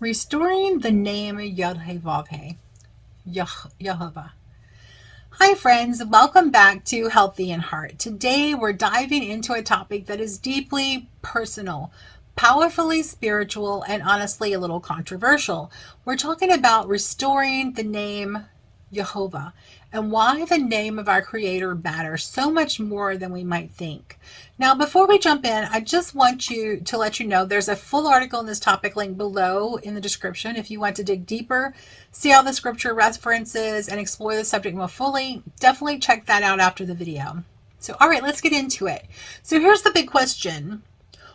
Restoring the name YHVH, Yehovah. Hi friends, welcome back to Healthy in Heart. Today we're diving into a topic that is deeply personal, powerfully spiritual, and honestly a little controversial. We're talking about restoring the name Yehovah and why the name of our Creator matters so much more than we might think. Now, before we jump in, I just want to let you know there's a full article on this topic linked below in the description. If you want to dig deeper, see all the scripture references, and explore the subject more fully, definitely check that out after the video. So, all right, let's get into it. So here's the big question.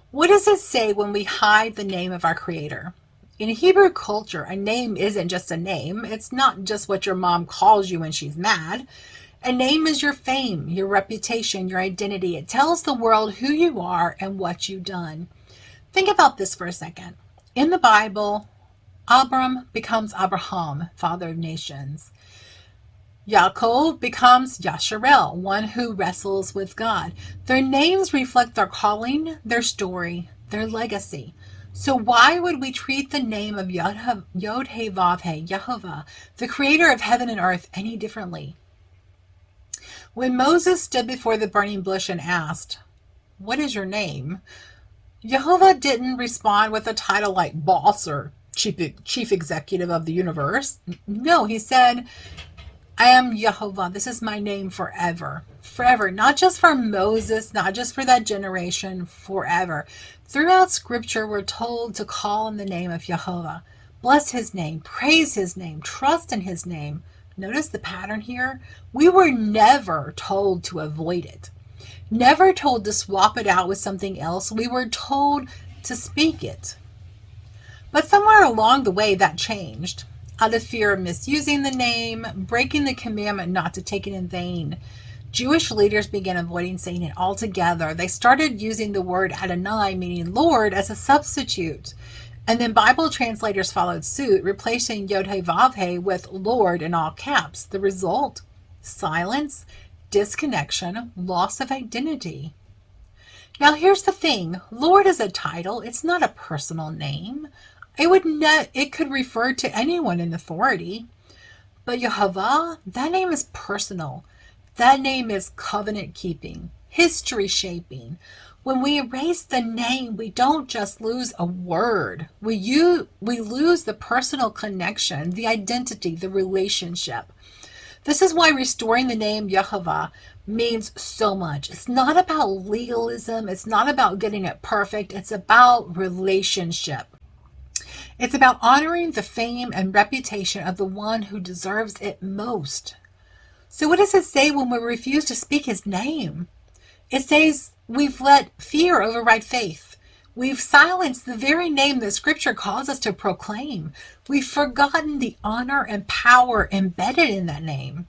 What does it say when we hide the name of our Creator? In Hebrew culture, a name isn't just a name. It's not just what your mom calls you when she's mad. A name is your fame, your reputation, your identity. It tells the world who you are and what you've done. Think about this for a second. In the Bible, Abram becomes Abraham, father of nations. Yaakov becomes Yasharel, one who wrestles with God. Their names reflect their calling, their story, their legacy. So why would we treat the name of Yod-Heh-Vav-Heh, Yehovah, the creator of heaven and earth, any differently? When Moses stood before the burning bush and asked, "What is your name?" Yehovah didn't respond with a title like boss or chief executive of the universe. No, he said, "I am Yehovah. This is my name forever." Forever. Not just for Moses, not just for that generation, forever. Throughout Scripture, we're told to call on the name of Yehovah. Bless his name, praise his name, trust in his name. Notice the pattern here? We were never told to avoid it. Never told to swap it out with something else. We were told to speak it. But somewhere along the way, that changed. Out of fear of misusing the name, breaking the commandment not to take it in vain, Jewish leaders began avoiding saying it altogether. They started using the word Adonai, meaning Lord, as a substitute. And then Bible translators followed suit, replacing Yod-Heh-Vav-Heh with Lord in all caps. The result? Silence, disconnection, loss of identity. Now here's the thing. Lord is a title. It's not a personal name. It could refer to anyone in authority. But Yehovah, that name is personal. That name is covenant keeping, history shaping. When we erase the name, we don't just lose a word. We lose the personal connection, the identity, the relationship. This is why restoring the name Yehovah means so much. It's not about legalism. It's not about getting it perfect. It's about relationship. It's about honoring the fame and reputation of the one who deserves it most. So what does it say when we refuse to speak his name? It says we've let fear override faith. We've silenced the very name that Scripture calls us to proclaim. We've forgotten the honor and power embedded in that name.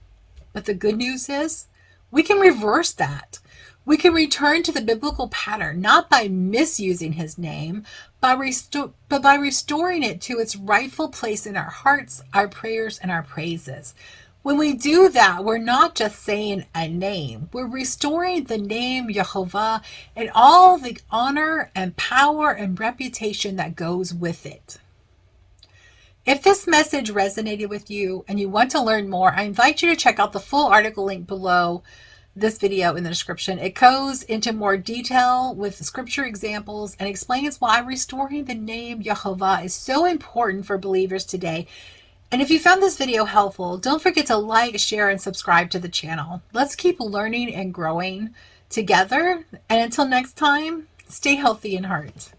But the good news is we can reverse that. We can return to the biblical pattern, not by misusing his name, but by restoring it to its rightful place in our hearts, our prayers, and our praises. When we do that, we're not just saying a name. We're restoring the name Yehovah and all the honor and power and reputation that goes with it. If this message resonated with you and you want to learn more, I invite you to check out the full article link below this video in the description. It goes into more detail with scripture examples and explains why restoring the name Yehovah is so important for believers today. And if you found this video helpful, don't forget to like, share, and subscribe to the channel. Let's keep learning and growing together. And until next time, stay healthy in heart.